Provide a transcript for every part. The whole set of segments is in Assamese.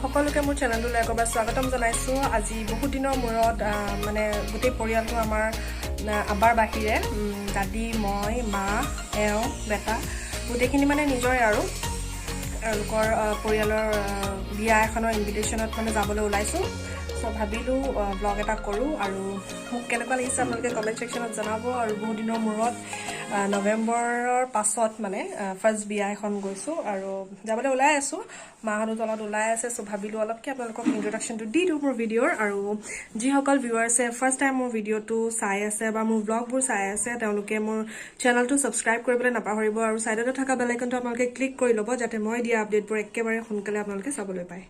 সকলোকে মোৰ চেনেলটোলৈ একবাৰ স্বাগতম জনাইছোঁ। আজি বহুত দিনৰ মূৰত মানে গোটেই পৰিয়ালটো আমাৰ আবাৰ বাহিৰে দাদী, মই, মা, এওঁ, বেটা গোটেইখিনি মানে নিজৰে আৰু এওঁলোকৰ পৰিয়ালৰ বিয়া এখনৰ ইনভিটেশ্যনত মানে যাবলৈ ওলাইছোঁ। চ' ভাবিলোঁ ব্লগ এটা কৰোঁ আৰু মোক কেনেকুৱা লাগিছে আপোনালোকে কমেণ্ট ছেকশ্যনত জনাব। আৰু বহুত দিনৰ মূৰত নৱেম্বৰৰ পাছত মানে ফাৰ্ষ্ট বিয়া এখন গৈছোঁ আৰু যাবলৈ ওলাই আছোঁ। মাহঁতো তলত ওলাই আছে। চ' ভাবিলোঁ অলপকৈ আপোনালোকক ইন্ট্ৰডাকশ্যনটো দি দিওঁ মোৰ ভিডিঅ'ৰ। আৰু যিসকল ভিউৱাৰ্ছে ফাৰ্ষ্ট টাইম মোৰ ভিডিঅ'টো চাই আছে বা মোৰ ব্লগবোৰ চাই আছে তেওঁলোকে মোৰ চেনেলটো ছাবস্ক্ৰাইব কৰিবলৈ নাপাহৰিব আৰু ছাইডতে থকা বেল আইকনটো আপোনালোকে ক্লিক কৰি ল'ব যাতে মই দিয়া আপডেটবোৰ একেবাৰে সোনকালে আপোনালোকে চাবলৈ পায়।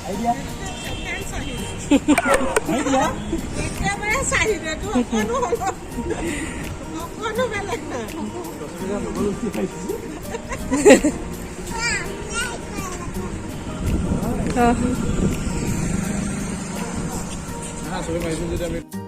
Idea. Idea. Idea.